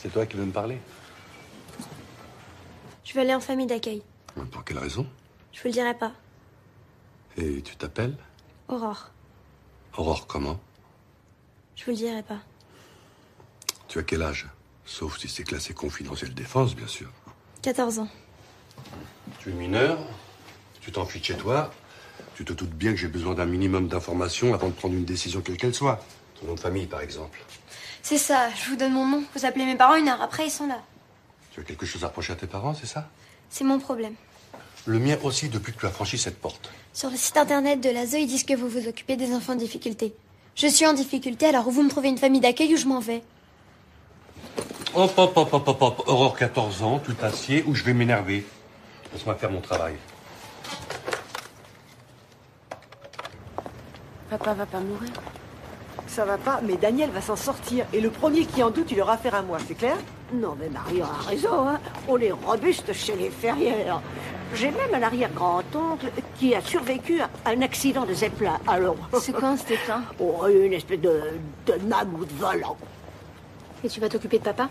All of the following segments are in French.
C'est toi qui veux me parler? Je vais aller en famille d'accueil. Pour quelle raison? Je vous le dirai pas. Et tu t'appelles? Aurore. Aurore comment? Je vous le dirai pas. Tu as quel âge? Sauf si c'est classé confidentiel défense, bien sûr. 14 ans. Tu es mineur, tu t'enfuis de chez toi, tu te doutes bien que j'ai besoin d'un minimum d'informations avant de prendre une décision quelle qu'elle soit. Ton nom de famille, par exemple. C'est ça, je vous donne mon nom. Vous appelez mes parents 1 heure après, ils sont là. Tu as quelque chose à reprocher à tes parents, c'est ça? C'est mon problème. Le mien aussi, depuis que tu as franchi cette porte. Sur le site internet de l'ASE, ils disent que vous vous occupez des enfants en difficulté. Je suis en difficulté, alors ou vous me trouvez une famille d'accueil ou je m'en vais. Hop, hop, hop, hop, hop, hop. Aurore, 14 ans, tu t'assieds ou je vais m'énerver. Laisse-moi faire mon travail. Papa va pas mourir. Ça va pas, mais Daniel va s'en sortir. Et le premier qui en doute, il aura affaire à moi, c'est clair? Non, mais Marion a raison, hein. On est robuste chez les Ferrières. J'ai même un arrière-grand-oncle qui a survécu à un accident de Zeppelin. Alors... C'est quoi un Stéphane? Oh, une espèce de mammouth volant. Et tu vas t'occuper de papa?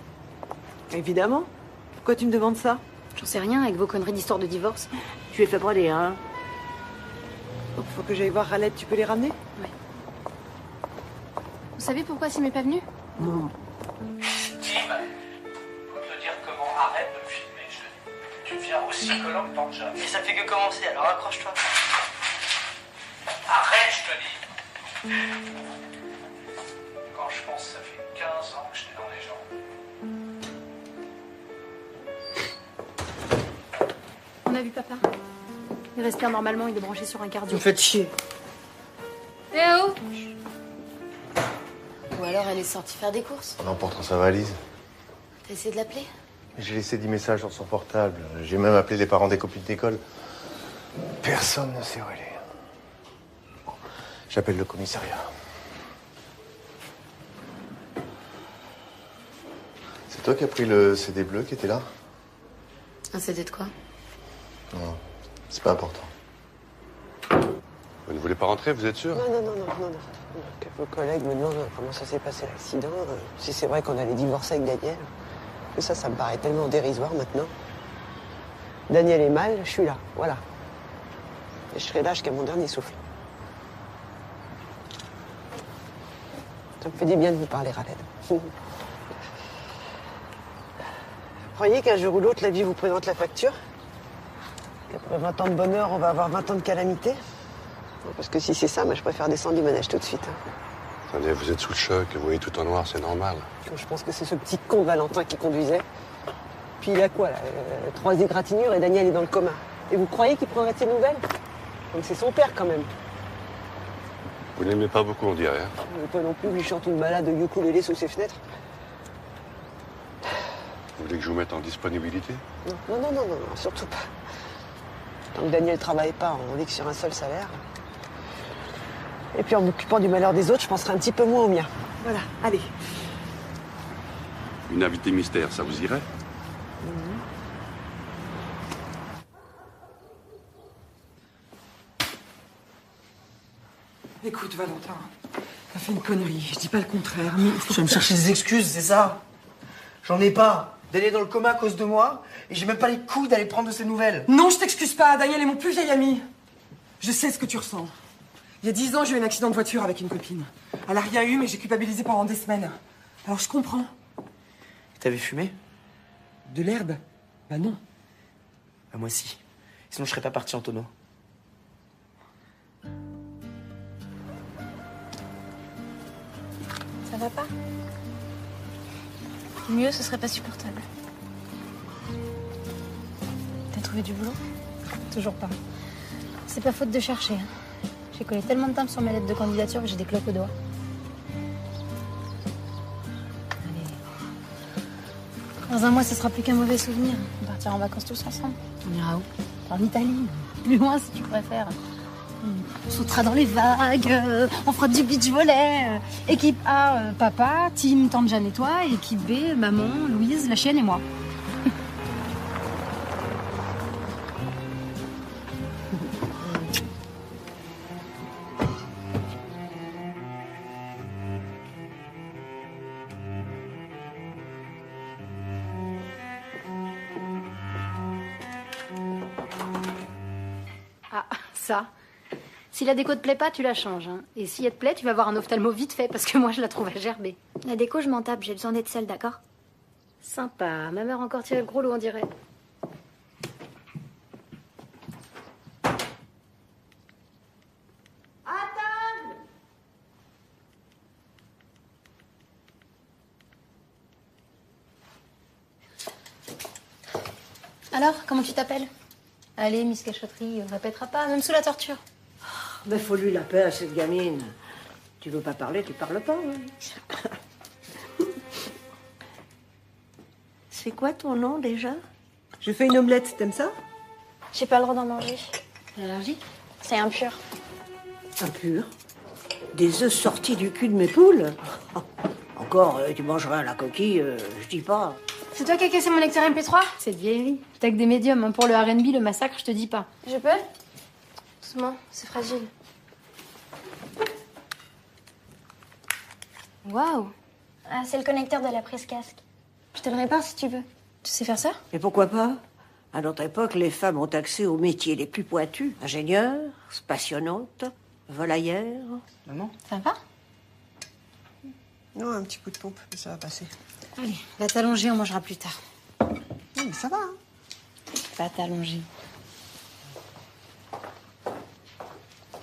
Évidemment. Pourquoi tu me demandes ça? J'en sais rien avec vos conneries d'histoire de divorce. Tu es fait broder, hein? Faut que j'aille voir Raled, tu peux les ramener? Ouais. Vous savez pourquoi Sim est pas venu? Non. Tim, faut te dire comment arrête de me filmer. Tu deviens aussi collant que Tanja. Mais ça fait que commencer, alors accroche-toi. Arrête, je te dis. Quand je pense, ça fait 15 ans que j'étais dans les jambes. On a vu papa. Il respire normalement, il est branché sur un cardio. Vous me faites chier. Théo! Ou alors elle est sortie faire des courses. En emportant sa valise. T'as essayé de l'appeler? J'ai laissé 10 messages sur son portable. J'ai même appelé les parents des copines d'école. Personne ne sait où elle est. J'appelle le commissariat. C'est toi qui as pris le CD bleu qui était là? Un CD de quoi? Non, c'est pas important. Vous ne voulez pas rentrer, vous êtes sûr? Non. Que vos collègues me demandent comment ça s'est passé l'accident, si c'est vrai qu'on allait divorcer avec Daniel. Tout ça, ça me paraît tellement dérisoire maintenant. Daniel est mal, je suis là, voilà. Et je serai là jusqu'à mon dernier souffle. Ça me fait du bien de vous parler, Raled. Vous croyez qu'un jour ou l'autre, la vie vous présente la facture? Qu'après 20 ans de bonheur, on va avoir 20 ans de calamité? Non, parce que si c'est ça, moi, je préfère descendre du manège tout de suite. Attendez, vous êtes sous le choc, vous voyez tout en noir, c'est normal. Je pense que c'est ce petit con de Valentin qui conduisait. Puis il a quoi, là? 3 égratignures et Daniel est dans le coma. Et vous croyez qu'il prendrait de ses nouvelles? Donc c'est son père, quand même. Vous n'aimez pas beaucoup, on dirait. Hein? Je veux pas non plus que lui chante une balade de ukulélé sous ses fenêtres. Vous voulez que je vous mette en disponibilité? Non, surtout pas. Tant que Daniel travaille pas, on vit que sur un seul salaire. Et puis en m'occupant du malheur des autres, je penserai un petit peu moins au mien. Voilà, allez. Une invitée mystère, ça vous irait? Écoute, Valentin, t'as fait une connerie, je dis pas le contraire, mais... Tu vas me chercher des excuses, c'est ça? J'en ai pas. D'aller est dans le coma à cause de moi, et j'ai même pas les couilles d'aller prendre de ses nouvelles. Non, je t'excuse pas, Daniel est mon plus vieil ami. Je sais ce que tu ressens. Il y a 10 ans, j'ai eu un accident de voiture avec une copine. Elle a rien eu, mais j'ai culpabilisé pendant des semaines. Alors je comprends. T'avais fumé? De l'herbe? Bah non. Bah moi si. Sinon je serais pas parti en tonneau. Ça va pas? Mieux, ce serait pas supportable. T'as trouvé du boulot? Toujours pas. C'est pas faute de chercher. Hein. J'ai collé tellement de timbres sur mes lettres de candidature que j'ai des cloques aux doigts. Allez. Dans un mois, ce sera plus qu'un mauvais souvenir. On partira en vacances tous ensemble. On ira où? En Italie. Plus loin, si tu préfères. On sautera dans les vagues, on fera du beach volley. Équipe A, papa, Tim, tante Jeanne et toi. Équipe B, maman, Louise, la chienne et moi. ça. Si la déco te plaît pas, tu la changes. Hein. Et si elle te plaît, tu vas voir un ophtalmo vite fait, parce que moi, je la trouve à gerber. La déco, je m'en tape, j'ai besoin d'être seule, d'accord? Sympa. Ma mère a encore tiré le gros lot, on dirait. Alors, comment tu t'appelles? Allez, Miss Cachotterie, on répétera pas, même sous la torture. Mais faut lui la paix à cette gamine. Tu veux pas parler, tu parles pas. Hein. C'est quoi ton nom déjà? Je fais une omelette, t'aimes ça? J'ai pas le droit d'en manger. L'allergie? C'est impur. Impur. Des œufs sortis du cul de mes poules. Encore, tu mangeras la coquille, je dis pas. C'est toi qui as cassé mon lecteur MP3? Cette vieillerie. T'as que des médiums, hein. Pour le R&B, le massacre, je te dis pas. Je peux? Doucement, c'est fragile. Waouh! Ah, c'est le connecteur de la prise casque. Je te le répare si tu veux. Tu sais faire ça? Et pourquoi pas? À notre époque, les femmes ont accès aux métiers les plus pointus. Ingénieurs, spationautes, volaillères. Maman? Ça va? Non, un petit coup de pompe, mais ça va passer. Allez, va t'allonger, on mangera plus tard. Non, mais ça va, hein. Va t'allonger.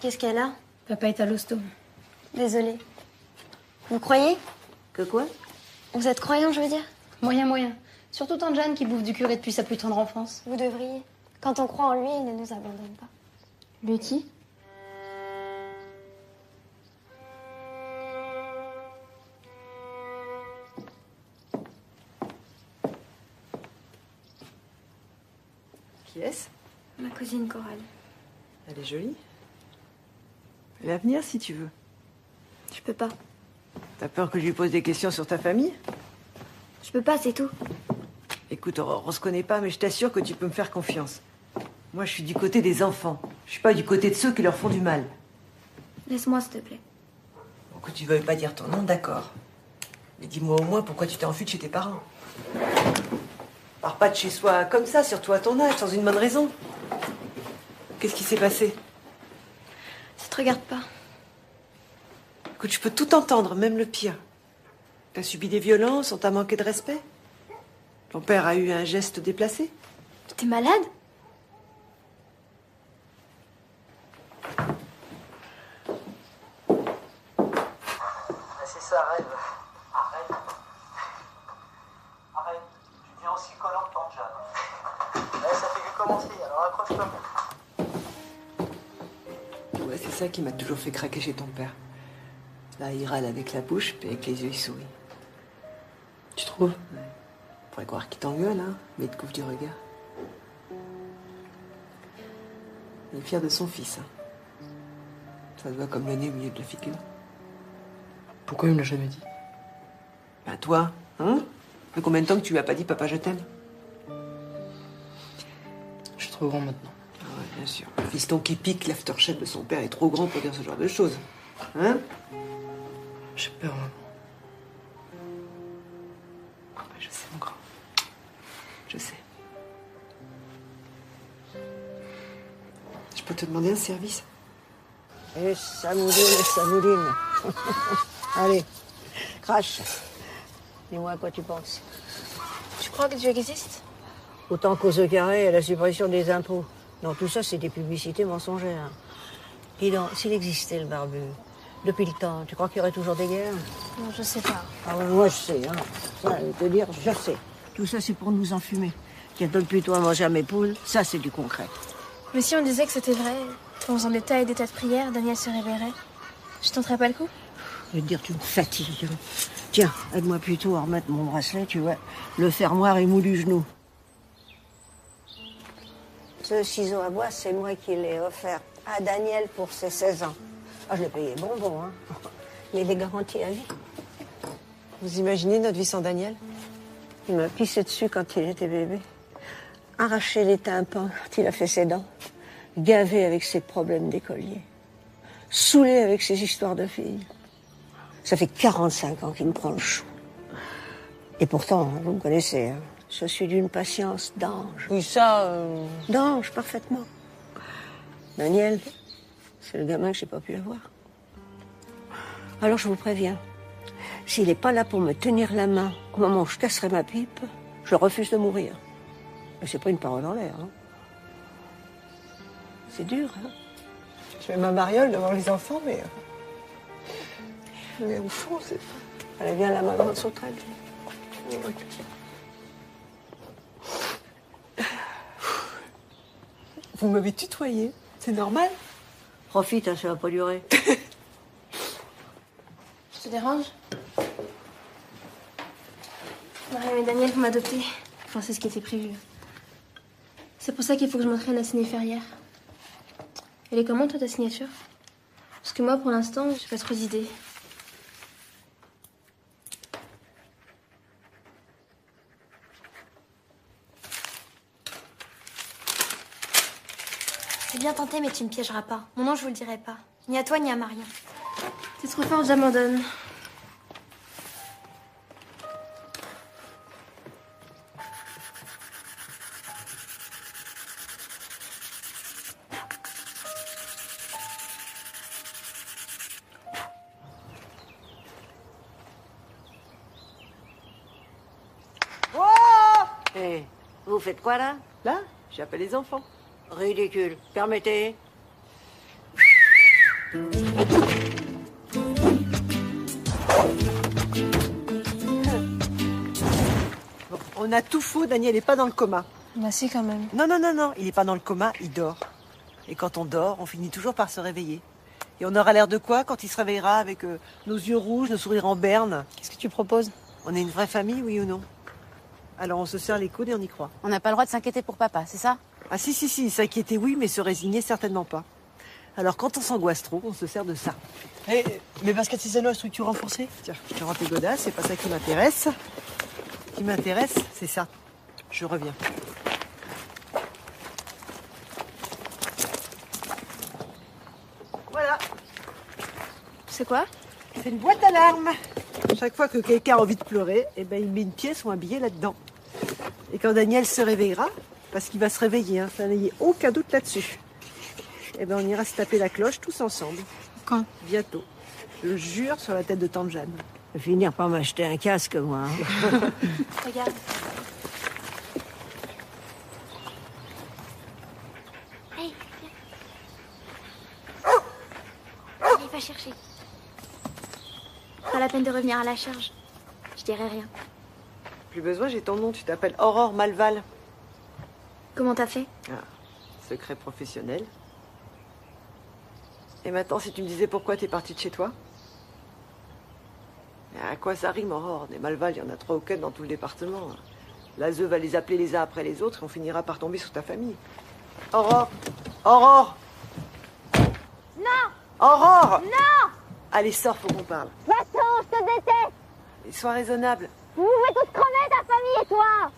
Qu'est-ce qu'elle a? Papa est à l'hosto. Désolée. Vous croyez? Que quoi? Vous êtes croyant, je veux dire? Moyen, moyen. Surtout tante Jeanne qui bouffe du curé depuis sa plus tendre enfance. Vous devriez. Quand on croit en lui, il ne nous abandonne pas. Lui qui? Qui est-ce? Ma cousine Coralie. Elle est jolie. Elle va venir si tu veux. Je peux pas. T'as peur que je lui pose des questions sur ta famille? Je peux pas, c'est tout. Écoute, on se connaît pas, mais je t'assure que tu peux me faire confiance. Moi, je suis du côté des enfants. Je suis pas du côté de ceux qui leur font du mal. Laisse-moi, s'il te plaît. Bon, que tu veuilles pas dire ton nom, d'accord. Mais dis-moi au moins pourquoi tu t'es enfui de chez tes parents. Pars pas de chez soi comme ça, surtout à ton âge, sans une bonne raison. Qu'est-ce qui s'est passé? Ça te regarde pas. Écoute, je peux tout entendre, même le pire. T'as subi des violences, on t'a manqué de respect? Ton père a eu un geste déplacé? T'es malade? C'est ça, rêve. Arrête. Arrête. Tu deviens aussi collant que tante Jeanne. Ouais, ça fait que commencer, alors accroche-toi. Ouais, c'est ça qui m'a toujours fait craquer chez ton père. Là, il râle avec la bouche, puis avec les yeux, il sourit. Tu trouves? Ouais. On pourrait croire qu'il t'engueule, hein, mais il te couvre du regard. Il est fier de son fils, hein. Ça se voit comme le nez au milieu de la figure. Pourquoi il me l'a jamais dit? Ben toi, hein? Ça fait combien de temps que tu lui as pas dit papa je t'aime? Je suis trop grand maintenant. Ah ouais, bien sûr. Le fiston qui pique l'aftershave de son père est trop grand pour dire ce genre de choses. Hein? J'ai peur, maman. Je sais, mon grand. Je sais. Je peux te demander un service? Et Samouline. Allez, crache. Dis-moi à quoi tu penses. Tu crois que Dieu existe? Autant qu'aux œufs carrés et à la suppression des impôts. Non, tout ça, c'est des publicités mensongères. Dis donc, s'il existait, le barbu, depuis le temps, tu crois qu'il y aurait toujours des guerres? Non, je sais pas. Ah ouais, moi, je sais, hein. Ça, je vais te dire, je sais. Tout ça, c'est pour nous enfumer. Tiens, donne plutôt à manger à mes poules, ça, c'est du concret. Mais si on disait que c'était vrai, qu'en faisant des tas et des tas de prières, Daniel se réveillerait, je tenterais pas le coup? Je vais te dire, tu me fatigues. Tiens, aide-moi plutôt à remettre mon bracelet, tu vois. Le fermoir est mou du genou. Ce ciseau à bois, c'est moi qui l'ai offert à Daniel pour ses 16 ans. Ah, je l'ai payé bonbon, hein. Mais il est garanti à vie. Vous imaginez notre vie sans Daniel? Il m'a pissé dessus quand il était bébé. Arraché les tympans quand il a fait ses dents. Gavé avec ses problèmes d'écolier. Saoulé avec ses histoires de filles. Ça fait 45 ans qu'il me prend le chou. Et pourtant, vous me connaissez, hein, je suis d'une patience d'ange. Oui, ça... D'ange, parfaitement. Daniel, c'est le gamin que j'ai pas pu avoir. Alors je vous préviens, s'il n'est pas là pour me tenir la main au moment où je casserai ma pipe, je refuse de mourir. Et c'est pas une parole en l'air. Hein. C'est dur. Hein. Je fais ma mariole devant les enfants, mais au fond, c'est... Allez, viens là, maman, sauterelle. Vous m'avez tutoyé, c'est normal? Profite, hein, ça va pas durer. Je te dérange? Mariam et Daniel vont m'adopter. Enfin, c'est ce qui était prévu. C'est pour ça qu'il faut que je m'entraîne à signer ferrière. Elle est comment, toi, ta signature? Parce que moi, pour l'instant, j'ai pas trop d'idées. C'est bien tenté, mais tu me piégeras pas. Mon nom, je vous le dirai pas. Ni à toi, ni à Marion. T'es trop fort, j'abandonne. Hé, vous faites quoi là? Là, j'appelle les enfants. Ridicule. Permettez. Bon, on a tout faux, Daniel n'est pas dans le coma. Bah si, quand même. Non, non, non, non, il n'est pas dans le coma, il dort. Et quand on dort, on finit toujours par se réveiller. Et on aura l'air de quoi quand il se réveillera avec nos yeux rouges, nos sourires en berne? Qu'est-ce que tu proposes? On est une vraie famille, oui ou non? Alors on se serre les coudes et on y croit. On n'a pas le droit de s'inquiéter pour papa, c'est ça? Ah si, s'inquiéter oui, mais se résigner certainement pas. Alors quand on s'angoisse trop, on se sert de ça. Mes baskets cisello à structure renforcée? Tiens, je te rends tes godasses, c'est pas ça qui m'intéresse. Ce qui m'intéresse, c'est ça. Je reviens. Voilà. C'est quoi? C'est une boîte à larmes. Chaque fois que quelqu'un a envie de pleurer, eh ben, il met une pièce ou un billet là-dedans. Et quand Daniel se réveillera, parce qu'il va se réveiller, hein, ça n'ayez aucun doute là-dessus, eh ben, on ira se taper la cloche tous ensemble. Quand? Bientôt. Je le jure sur la tête de tante Jeanne. Je vais finir par m'acheter un casque, moi. Hein. Regarde. Hey, viens. Allez, va chercher. Pas la peine de revenir à la charge. Je dirai rien. Plus besoin, j'ai ton nom, tu t'appelles Aurore Malval. Comment t'as fait? Ah, secret professionnel. Et maintenant, si tu me disais pourquoi t'es partie de chez toi? À quoi ça rime, Aurore? Des Malval, il y en a 3 ou 4 dans tout le département. La ZEU va les appeler les uns après les autres et on finira par tomber sous ta famille. Aurore! Aurore! Non! Aurore! Non! Allez, sors, faut qu'on parle. Va-t'en, je te déteste! Et sois raisonnable. Vous pouvez tous crever, ta famille et toi!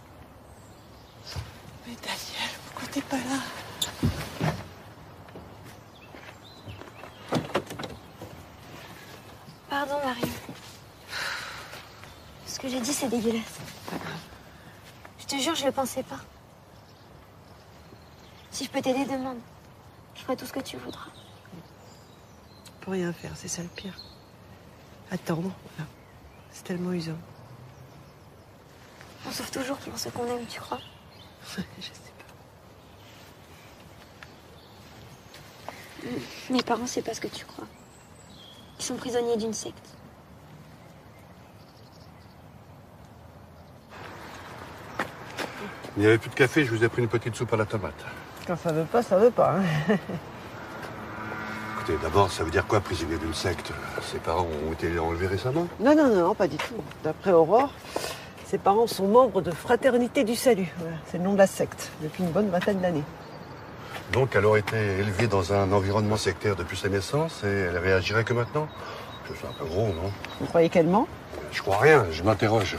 Mais Daniel, pourquoi t'es pas là? Pardon, Marie. Ce que j'ai dit, c'est dégueulasse. Je te jure, je le pensais pas. Si je peux t'aider, demande. Je ferai tout ce que tu voudras. Pour rien faire, c'est ça le pire. Attendre, voilà. C'est tellement usant. On sauve toujours pour ceux qu'on aime, tu crois? Je sais pas. Mes parents, c'est pas ce que tu crois. Ils sont prisonniers d'une secte. Il n'y avait plus de café, je vous ai pris une petite soupe à la tomate. Quand ça veut pas, ça veut pas. Hein. Écoutez, d'abord, ça veut dire quoi, prisonnier d'une secte? Ses parents ont été enlevés récemment? Non, non, non, pas du tout. D'après Aurore, ses parents sont membres de Fraternité du Salut. Voilà, c'est le nom de la secte, depuis une bonne vingtaine d'années. Donc, elle aurait été élevée dans un environnement sectaire depuis sa naissance et elle réagirait que maintenant? C'est un peu gros, non? Vous croyez qu'elle ment? Je crois rien, je m'interroge.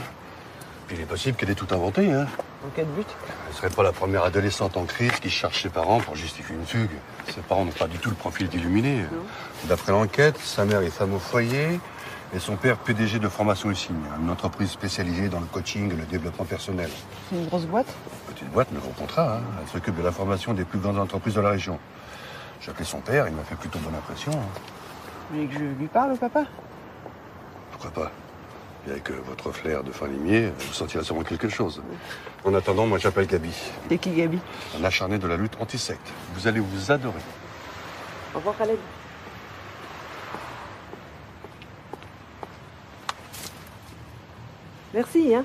Puis il est possible qu'elle ait tout inventé, hein. En quel but? Elle serait pas la première adolescente en crise qui cherche ses parents pour justifier une fugue. Ses parents n'ont pas du tout le profil d'illuminé. D'après l'enquête, sa mère est femme au foyer et son père PDG de Formation Signe, une entreprise spécialisée dans le coaching et le développement personnel. C'est une grosse boîte? Petite boîte, mais gros contrat, hein. Elle s'occupe de la formation des plus grandes entreprises de la région. J'ai appelé son père, il m'a fait plutôt bonne impression. Hein. Vous voulez que je lui parle au papa? Pourquoi pas? Et avec votre flair de fin limier, vous sentirez sûrement quelque chose. En attendant, moi j'appelle Gabi. Et qui Gabi? Un acharné de la lutte anti-secte. Vous allez vous adorer. Au revoir Khaled. Merci, hein.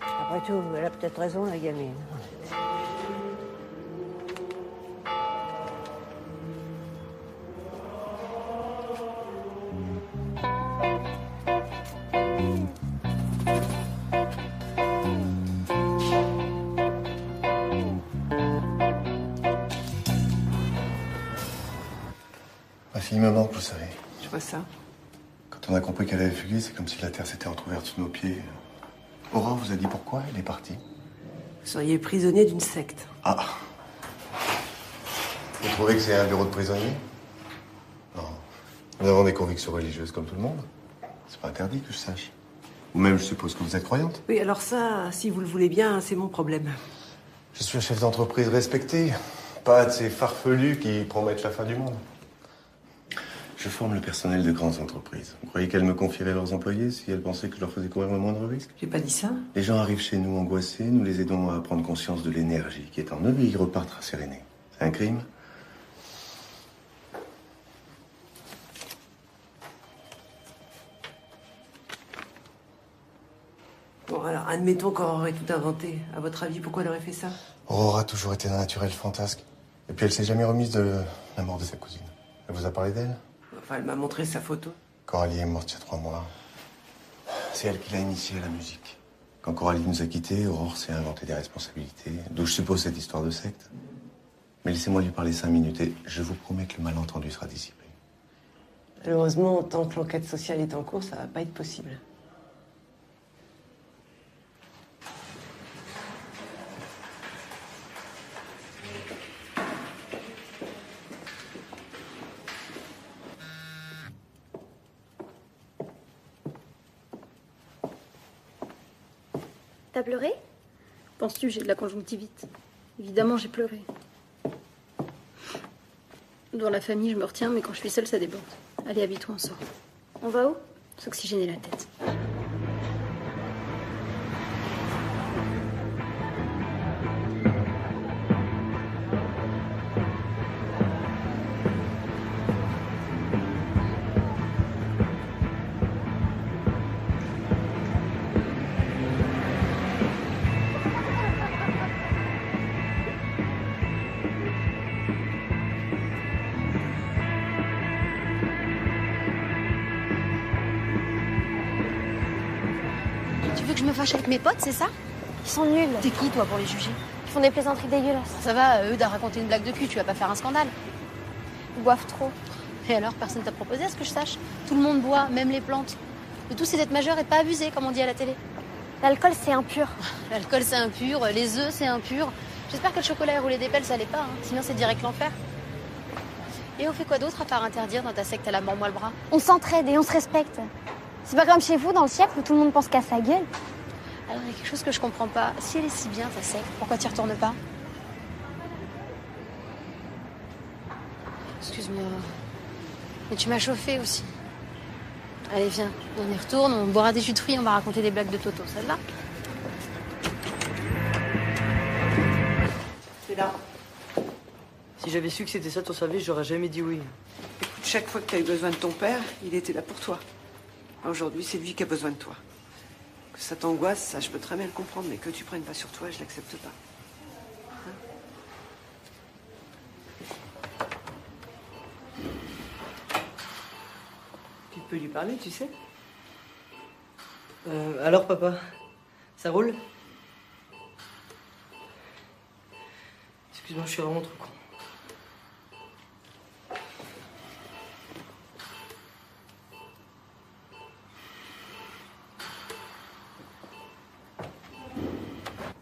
Après tout, elle a peut-être raison, la gamine. Ma fille me manque, vous savez. Je vois ça. Quand on a compris qu'elle avait fugué, c'est comme si la terre s'était entrouverte sous nos pieds. Aurore vous a dit pourquoi elle est partie? Vous seriez prisonnier d'une secte. Ah. Vous trouvez que c'est un bureau de prisonniers? Non. Nous avons des convictions religieuses comme tout le monde. C'est pas interdit que je sache. Ou même, je suppose que vous êtes croyante. Oui, alors ça, si vous le voulez bien, c'est mon problème. Je suis un chef d'entreprise respecté. Pas de ces farfelus qui promettent la fin du monde. Je forme le personnel de grandes entreprises. Vous croyez qu'elles me confieraient leurs employés si elles pensaient que je leur faisais courir le moindre risque? J'ai pas dit ça. Les gens arrivent chez nous angoissés, nous les aidons à prendre conscience de l'énergie qui est en eux et ils repartent rassérénés. C'est un crime? Bon, alors, admettons qu'Aurore aurait tout inventé. À votre avis, pourquoi elle aurait fait ça? Aurore a toujours été d'un naturel fantasque. Et puis elle s'est jamais remise de la mort de sa cousine. Elle vous a parlé d'elle? Enfin, elle m'a montré sa photo. Coralie est morte il y a 3 mois. C'est elle qui l'a initiée à la musique. Quand Coralie nous a quittés, Aurore s'est inventé des responsabilités, d'où je suppose cette histoire de secte. Mais laissez-moi lui parler 5 minutes et je vous promets que le malentendu sera dissipé. Malheureusement, tant que l'enquête sociale est en cours, ça va pas être possible. T'as pleuré? Penses-tu, j'ai de la conjonctivite. Évidemment, j'ai pleuré. Dans la famille, je me retiens, mais quand je suis seule, ça déborde. Allez, habille-toi, on sort. On va où? S'oxygéner la tête. Tu veux que je me fâche avec mes potes, c'est ça? Ils sont nuls. T'es qui, toi, pour les juger? Ils font des plaisanteries dégueulasses. Ça va, eux, d'à raconter une blague de cul, tu vas pas faire un scandale. Ils boivent trop. Et alors, personne t'a proposé, à ce que je sache? Tout le monde boit, même les plantes. Le tout, c'est d'être majeur et de pas abuser, comme on dit à la télé. L'alcool, c'est impur. L'alcool, c'est impur, les œufs, c'est impur. J'espère que le chocolat et rouler des pelles, ça l'est pas, hein. Sinon, c'est direct l'enfer. Et on fait quoi d'autre à part interdire dans ta secte à la mort moi le bras? On s'entraide et on se respecte. C'est pas comme chez vous, dans le siècle, où tout le monde pense qu'à sa gueule. Alors, il y a quelque chose que je comprends pas. Si elle est si bien, ta secte, pourquoi t'y retournes pas? Excuse-moi. Mais tu m'as chauffé aussi. Allez, viens, on y retourne, on boira des jus de fruits, on va raconter des blagues de Toto, ça te va? C'est là. Si j'avais su que c'était ça ton service, j'aurais jamais dit oui. Écoute, chaque fois que tu as eu besoin de ton père, il était là pour toi. Aujourd'hui, c'est lui qui a besoin de toi. Que ça t'angoisse, ça, je peux très bien le comprendre, mais que tu prennes pas sur toi, je l'accepte pas. Tu peux lui parler, tu sais. Alors, papa, ça roule? Excuse-moi, je suis vraiment trop con.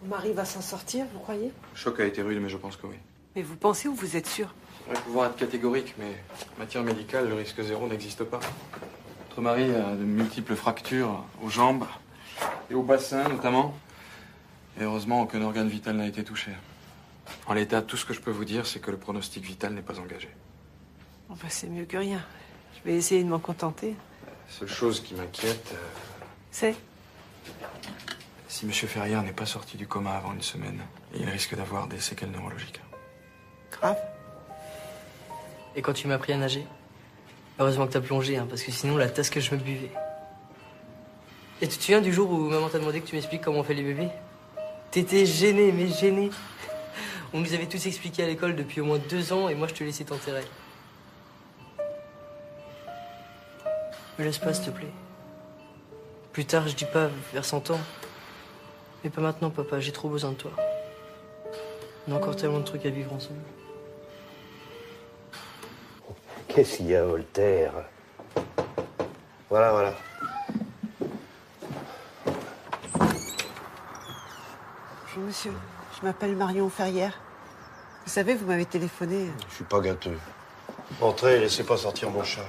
Marie va s'en sortir, vous croyez? Le choc a été rude, mais je pense que oui. Mais vous pensez ou vous êtes sûr? On va pouvoir être catégorique, mais en matière médicale, le risque zéro n'existe pas. Votre mari a de multiples fractures aux jambes et au bassin, notamment. Et heureusement, aucun organe vital n'a été touché. En l'état, tout ce que je peux vous dire, c'est que le pronostic vital n'est pas engagé. Bon, bah, c'est mieux que rien. Je vais essayer de m'en contenter. La seule chose qui m'inquiète, C'est si M. Ferrière n'est pas sorti du coma avant une semaine, il risque d'avoir des séquelles neurologiques. grave. Et quand tu m'as appris à nager? Heureusement que t'as plongé, hein, parce que sinon, la tasse que je me buvais. Et tu te souviens du jour où maman t'a demandé que tu m'expliques comment on fait les bébés? T'étais gêné, mais gêné. On nous avait tous expliqué à l'école depuis au moins 2 ans, et moi, je te laissais t'enterrer. Me laisse pas, s'il te plaît. Plus tard, je dis pas vers 100 ans. Mais pas maintenant, papa, j'ai trop besoin de toi. On a encore tellement de trucs à vivre ensemble. Qu'est-ce qu'il y a, Voltaire? Voilà, voilà. Bonjour, monsieur. Je m'appelle Marion Ferrière. Vous savez, vous m'avez téléphoné. Je suis pas gâteux. Entrez et laissez pas sortir mon chat.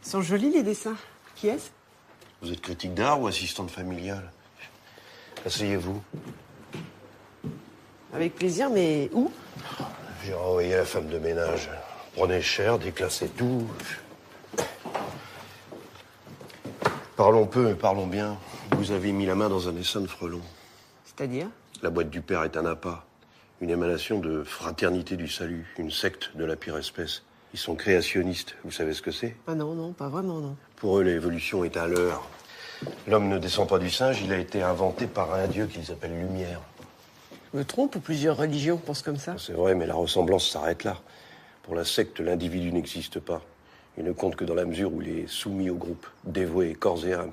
Ils sont jolis, les dessins. Qui est-ce? Vous êtes critique d'art ou assistante familiale? Asseyez-vous. Avec plaisir, mais où? J'ai renvoyé la femme de ménage. Prenez cher, déclassez tout. Parlons peu, mais parlons bien. Vous avez mis la main dans un dessin de Frelon. C'est-à-dire? La boîte du père est un appât. Une émanation de fraternité du salut. Une secte de la pire espèce. Ils sont créationnistes. Vous savez ce que c'est? Ah non, non, pas vraiment, non. Pour eux, l'évolution est un leurre. L'homme ne descend pas du singe, il a été inventé par un dieu qu'ils appellent Lumière. Je me trompe ou plusieurs religions pensent comme ça? C'est vrai, mais la ressemblance s'arrête là. Pour la secte, l'individu n'existe pas. Il ne compte que dans la mesure où il est soumis au groupe, dévoué corps et âme.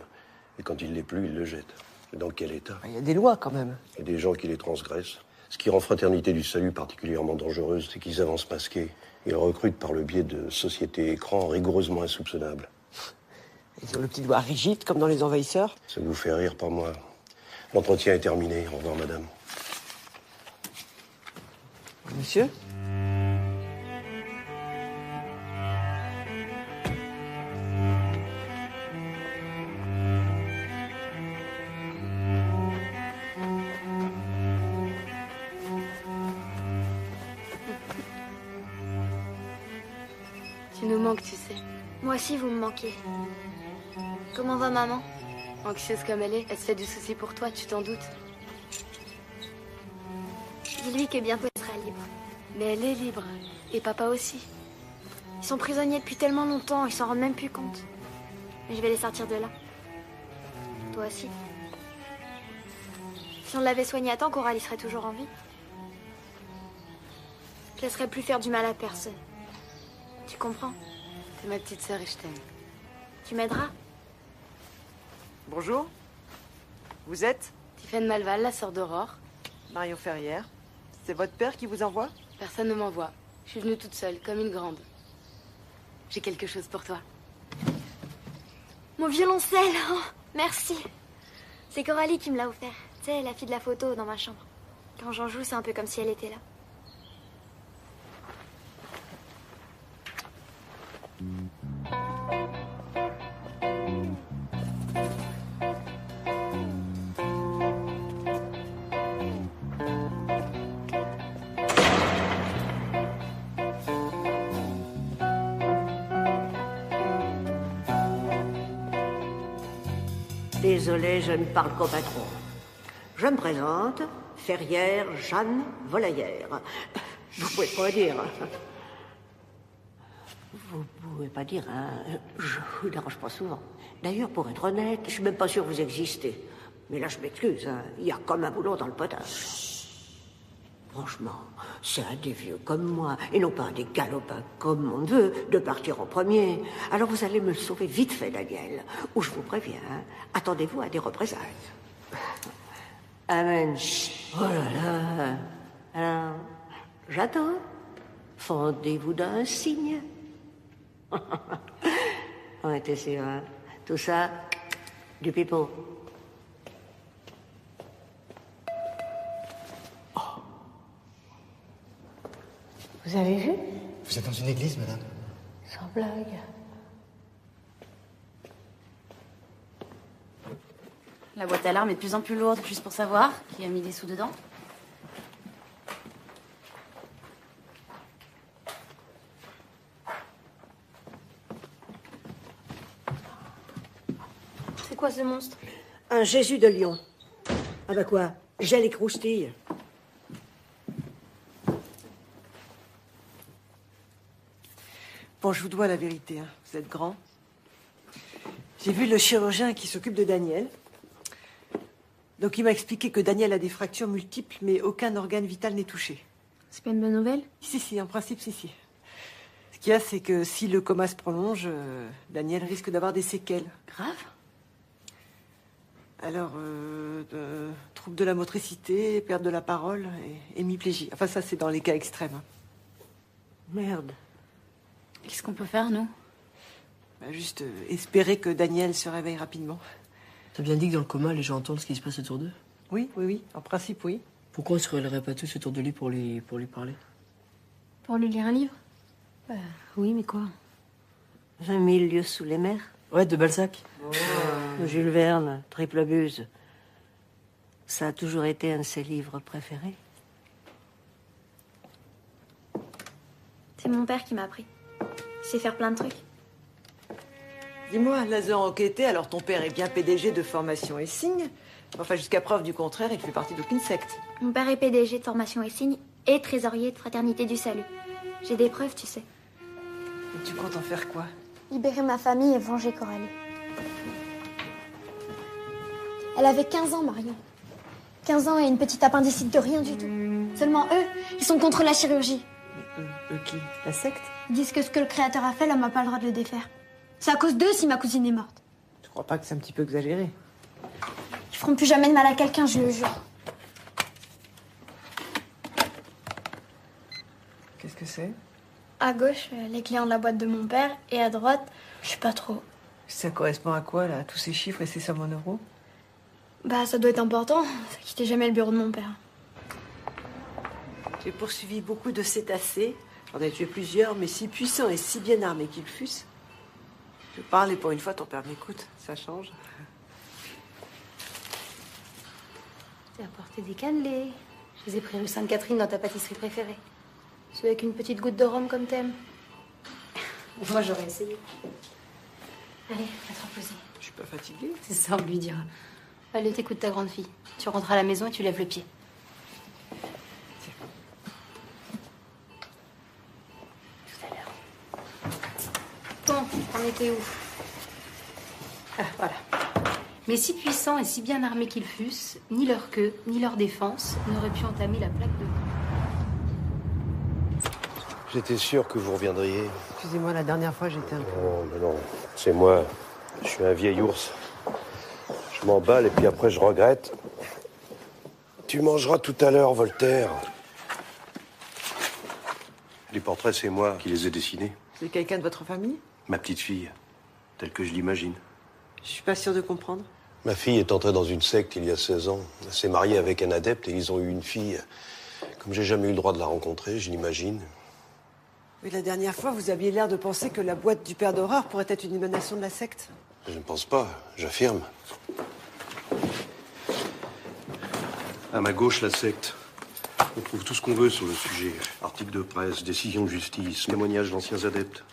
Et quand il l'est plus, il le jette. Et dans quel état? Il y a des lois quand même. Et des gens qui les transgressent. Ce qui rend Fraternité du Salut particulièrement dangereuse, c'est qu'ils avancent masqués. Ils recrutent par le biais de sociétés écrans rigoureusement insoupçonnables. Ils ont le petit doigt rigide, comme dans Les Envahisseurs. Ça vous fait rire, pas moi. L'entretien est terminé. Au revoir, madame. Monsieur? Tu nous manques, tu sais. Moi aussi, vous me manquez. Comment va maman? Anxieuse comme elle se fait du souci pour toi, tu t'en doutes. Dis-lui que bientôt elle sera libre. Mais elle est libre. Et papa aussi. Ils sont prisonniers depuis tellement longtemps, ils s'en rendent même plus compte. Mais je vais les sortir de là. Toi aussi. Si on l'avait soigné à temps, Coralie serait toujours en vie. Je laisserai plus faire du mal à personne. Tu comprends? T'es ma petite sœur et je t'aime. Tu m'aideras? Bonjour. Vous êtes? Tiffaine Malval, la sœur d'Aurore. Marion Ferrière. C'est votre père qui vous envoie? Personne ne m'envoie. Je suis venue toute seule, comme une grande. J'ai quelque chose pour toi. Mon violoncelle! Oh, merci. C'est Coralie qui me l'a offert. Tu sais, la fille de la photo dans ma chambre. Quand j'en joue, c'est un peu comme si elle était là. Désolée, je ne parle qu'au patron. Je me présente, Ferrière Jeanne Volaillère. Vous pouvez pas dire. Vous pouvez pas dire, hein. Je vous dérange pas souvent. D'ailleurs, pour être honnête, je suis même pas sûre que vous existez. Mais là, je m'excuse, hein. Il y a comme un boulot dans le potage. Franchement, c'est à des vieux comme moi, et non pas à des galopins comme on veut, de partir en premier. Alors vous allez me sauver vite fait, Daniel. Ou je vous préviens, hein, attendez-vous à des représailles. Amen. Oh là là. Alors, j'attends. Fendez-vous d'un signe. On était sûr, hein. Tout ça, du pipeau. Vous avez vu? Vous êtes dans une église, madame? Sans blague. La boîte à larmes est de plus en plus lourde, juste pour savoir qui a mis des sous dedans. C'est quoi ce monstre? Un Jésus de Lyon. Ah bah quoi? Gel et croustille. Bon, je vous dois la vérité, hein. Vous êtes grand. J'ai vu le chirurgien qui s'occupe de Daniel. Donc il m'a expliqué que Daniel a des fractures multiples, mais aucun organe vital n'est touché. C'est pas une bonne nouvelle? Si, en principe, si. Ce qu'il y a, c'est que si le coma se prolonge, Daniel risque d'avoir des séquelles. Grave. Alors, trouble de la motricité, perte de la parole et hémiplégie. Enfin, ça, c'est dans les cas extrêmes. hein. Merde. Qu'est-ce qu'on peut faire, nous? Bah, juste espérer que Daniel se réveille rapidement. T'as bien dit que dans le coma, les gens entendent ce qui se passe autour d'eux? Oui. En principe, oui. Pourquoi on se relèverait pas tous autour de lui pour lui parler? Pour lui lire un livre? Bah, oui, mais quoi? 20 000 lieues sous les mers. Ouais, de Balzac. Jules Verne, Triple Buse. Ça a toujours été un de ses livres préférés. C'est mon père qui m'a appris. Il sait faire plein de trucs. Dis-moi, Lazare enquêté, alors ton père est bien PDG de Formation et Signe. Enfin, jusqu'à preuve du contraire, il fait partie d'aucune secte. Mon père est PDG de Formation et Signe et trésorier de Fraternité du Salut. J'ai des preuves, tu sais. Et tu comptes en faire quoi? Libérer ma famille et venger Coralie. Elle avait 15 ans, Marion. 15 ans et une petite appendicite de rien du tout. Seulement eux, ils sont contre la chirurgie. Eux qui? La secte? Ils disent que ce que le Créateur a fait, l'homme n'a pas le droit de le défaire. C'est à cause d'eux si ma cousine est morte. Tu crois pas que c'est un petit peu exagéré? Ils feront plus jamais de mal à quelqu'un, je le jure. Qu'est-ce que c'est? À gauche, les clients de la boîte de mon père, et à droite, je sais pas trop. Ça correspond à quoi, là? Tous ces chiffres et ces sommes en euros? Bah, ça doit être important. Ça quittait jamais le bureau de mon père. J'ai poursuivi beaucoup de cétacés. J'en ai tué plusieurs, mais si puissants et si bien armés qu'ils fussent. Je parle et pour une fois, ton père m'écoute. Ça change. T'as apporté des cannelés. Je les ai pris rue Sainte-Catherine dans ta pâtisserie préférée. Ceux avec une petite goutte de rhum comme t'aimes. Moi, j'aurais essayé. Allez, va te reposer. Je suis pas fatiguée. C'est ça, on lui dira. Allez, t'écoutes ta grande fille. Tu rentres à la maison et tu lèves le pied. Bon, on était où? Ah, voilà. Mais si puissants et si bien armés qu'ils fussent, ni leur queue, ni leur défense n'auraient pu entamer la plaque de bois. J'étais sûr que vous reviendriez. Excusez-moi, la dernière fois, j'étais un peu... Non, mais non, c'est moi. Je suis un vieil ours. Je m'emballe et puis après je regrette. Tu mangeras tout à l'heure, Voltaire. Les portraits, c'est moi qui les ai dessinés. C'est quelqu'un de votre famille? Ma petite fille, telle que je l'imagine. Je suis pas sûre de comprendre. Ma fille est entrée dans une secte il y a 16 ans. Elle s'est mariée avec un adepte et ils ont eu une fille. Comme j'ai jamais eu le droit de la rencontrer, je l'imagine. Mais la dernière fois, vous aviez l'air de penser que la boîte du père d'horreur pourrait être une émanation de la secte. Je ne pense pas, j'affirme. À ma gauche, la secte. On trouve tout ce qu'on veut sur le sujet. Articles de presse, décisions de justice, témoignages d'anciens adeptes.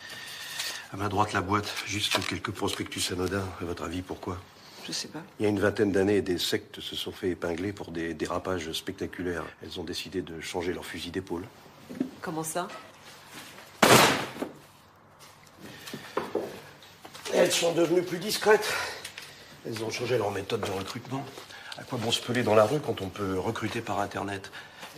À ma droite, la boîte. Juste quelques prospectus anodins. À votre avis, pourquoi? Je sais pas. Il y a une vingtaine d'années, des sectes se sont fait épingler pour des dérapages spectaculaires. Elles ont décidé de changer leur fusil d'épaule. Comment ça? Elles sont devenues plus discrètes. Elles ont changé leur méthode de recrutement. À quoi bon se peler dans la rue quand on peut recruter par Internet?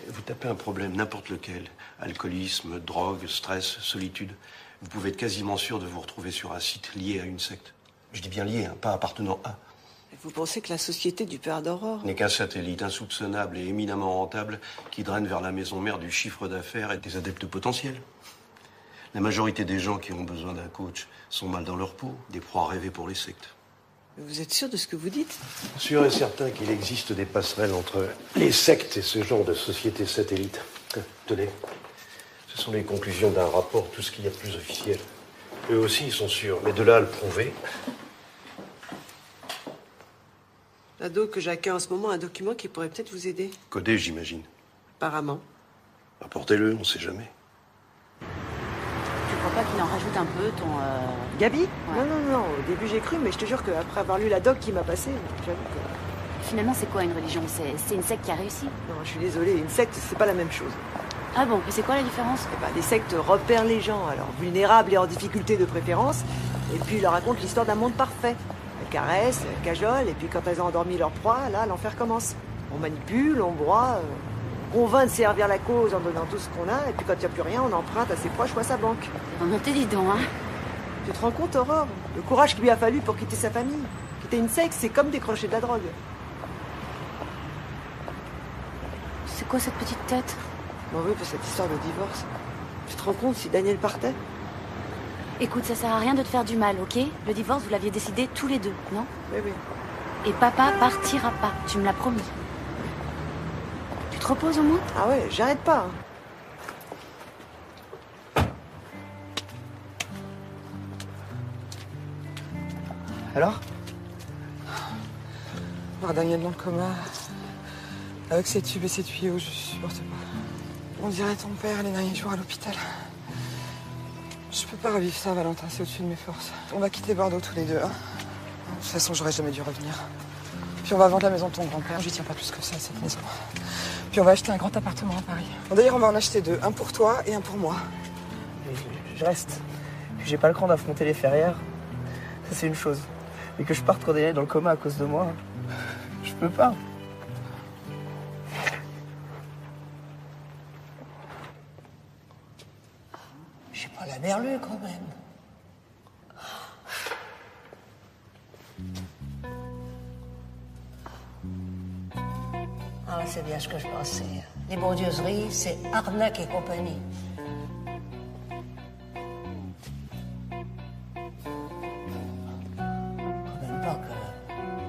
Vous tapez un problème, n'importe lequel. Alcoolisme, drogue, stress, solitude. Vous pouvez être quasiment sûr de vous retrouver sur un site lié à une secte. Je dis bien lié, hein, pas appartenant à. Et vous pensez que la société du père d'horreur N'est qu'un satellite insoupçonnable et éminemment rentable qui draine vers la maison mère du chiffre d'affaires et des adeptes potentiels. La majorité des gens qui ont besoin d'un coach sont mal dans leur peau, des proies rêvées pour les sectes. Vous êtes sûr de ce que vous dites? Sûr et certain qu'il existe des passerelles entre les sectes et ce genre de société satellite. Tenez, ce sont les conclusions d'un rapport, tout ce qu'il y a de plus officiel. Eux aussi, ils sont sûrs, mais de là à le prouver... L'ado que j'accueille en ce moment a un document qui pourrait peut-être vous aider. Codé, j'imagine. Apparemment. Apportez-le, on sait jamais. Tu crois pas qu'il en rajoute un peu, ton... Gabi Ouais. Non. Au début, j'ai cru, mais je te jure qu'après avoir lu la doc qui m'a passé, j'avoue que... Finalement, c'est quoi une religion? C'est une secte qui a réussi? Non, je suis désolée, une secte, c'est pas la même chose. Ah bon, mais c'est quoi la différence? Eh ben, les sectes repèrent les gens, alors vulnérables et en difficulté de préférence, et puis ils leur racontent l'histoire d'un monde parfait. Elles caressent, elles cajolent, et puis quand elles ont endormi leur proie, là, l'enfer commence. On manipule, on broie, on convainc de servir la cause en donnant tout ce qu'on a, et puis quand il n'y a plus rien, on emprunte à ses proches ou à sa banque. Remontez, dis donc, hein. Tu te rends compte, Aurore? Le courage qu'il lui a fallu pour quitter sa famille. Quitter une secte, c'est comme décrocher de la drogue. C'est quoi cette petite tête? Bon oui, pour cette histoire de divorce. Tu te rends compte si Daniel partait? Écoute, ça sert à rien de te faire du mal, ok? Le divorce, vous l'aviez décidé tous les deux, non? Oui. Et papa partira pas, tu me l'as promis. Tu te reposes au moins? Ah ouais, j'arrête pas. Alors? Voir Daniel dans le coma, avec ses tubes et ses tuyaux, je supporte pas. On dirait ton père les derniers jours à l'hôpital. Je peux pas revivre ça, Valentin, c'est au-dessus de mes forces. On va quitter Bordeaux tous les deux, hein. De toute façon, j'aurais jamais dû revenir. Puis on va vendre la maison de ton grand-père, j'y tiens pas plus que ça, cette maison. Puis on va acheter un grand appartement à Paris. Bon, d'ailleurs, on va en acheter deux, un pour toi et un pour moi. Je reste. Puis j'ai pas le cran d'affronter les ferrières. Ça, c'est une chose. Mais que je parte quand Daniel est dans le coma à cause de moi, je peux pas. J'ai pas la berlue quand même. Ah, c'est bien ce que je pensais. Les bondieuseries, c'est arnaque et compagnie. Quand même pas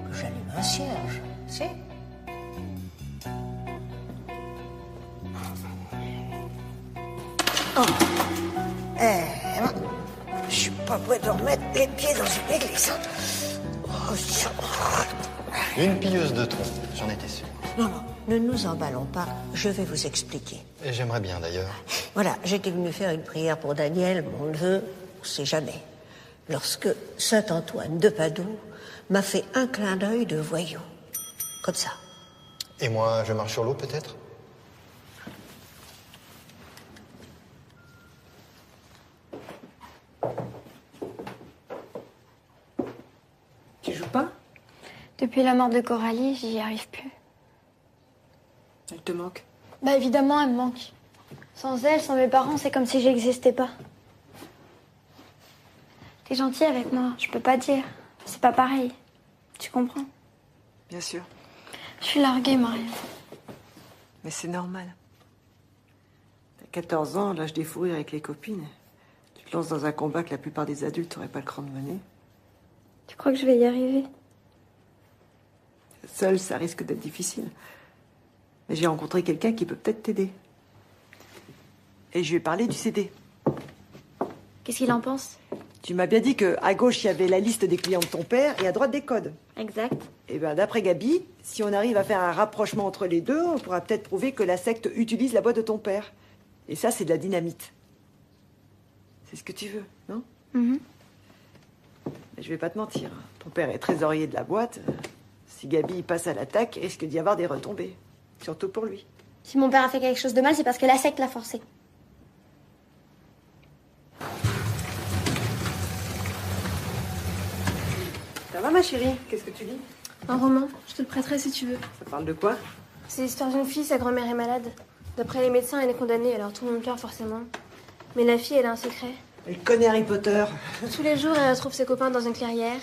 que j'allume un cierge, si? Oh. Je suis pas prêt de remettre les pieds dans une église. Oh, Une pilleuse de tronc, j'en étais sûr. non, ne nous emballons pas, je vais vous expliquer. Et j'aimerais bien d'ailleurs. Voilà, j'étais venue faire une prière pour Daniel, mon neveu, on sait jamais. Lorsque saint Antoine de Padoue m'a fait un clin d'œil de voyou. Comme ça. Et moi, je marche sur l'eau peut-être? Tu joues pas? Depuis la mort de Coralie, j'y arrive plus. Elle te manque? Bah évidemment, elle me manque. Sans elle, sans mes parents, c'est comme si j'existais pas. T'es gentil avec moi, je peux pas dire. C'est pas pareil. Tu comprends? Bien sûr. Je suis larguée, Marie. Mais c'est normal. T'as 14 ans, l'âge des fous rires avec les copines. Tu te lances dans un combat que la plupart des adultes n'auraient pas le cran de mener. Tu crois que je vais y arriver? Seul, ça risque d'être difficile. Mais j'ai rencontré quelqu'un qui peut peut-être t'aider. Et je lui ai parlé du CD. Qu'est-ce qu'il en pense? Tu m'as bien dit qu'à gauche, il y avait la liste des clients de ton père et à droite, des codes. Exact. Et bien, d'après Gabi, si on arrive à faire un rapprochement entre les deux, on pourra peut-être prouver que la secte utilise la boîte de ton père. Et ça, c'est de la dynamite. C'est ce que tu veux, non? Mhm. Mais je vais pas te mentir. Ton père est trésorier de la boîte. Si Gabi passe à l'attaque, il risque d'y avoir des retombées. Surtout pour lui. Si mon père a fait quelque chose de mal, c'est parce que la secte l'a forcé. Ça va, ma chérie? Qu'est-ce que tu lis? Un roman, je te le prêterai si tu veux. Ça parle de quoi? C'est l'histoire d'une fille, sa grand-mère est malade. D'après les médecins, elle est condamnée, alors tout le monde pleure forcément. Mais la fille, elle a un secret. Elle connaît Harry Potter. Tous les jours, elle retrouve ses copains dans une clairière.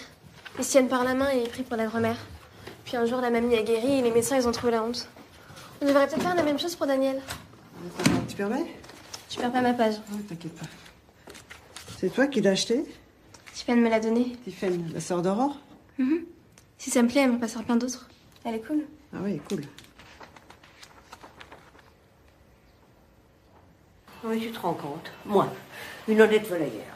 Ils se tiennent par la main et ils prient pour la grand-mère. Puis un jour, la mamie a guéri et les médecins, ils ont trouvé la honte. On devrait peut-être faire la même chose pour Daniel. Tu permets? Tu perds pas ma page. Oui, t'inquiète pas. C'est toi qui l'as acheté? Tiffany me l'a donné. Tiffany, la sœur d'Aurore? Si ça me plaît, elle m'en passera plein d'autres. Elle est cool. Ah oui, cool. Oui, tu te rends compte, moi, une honnête volaillère,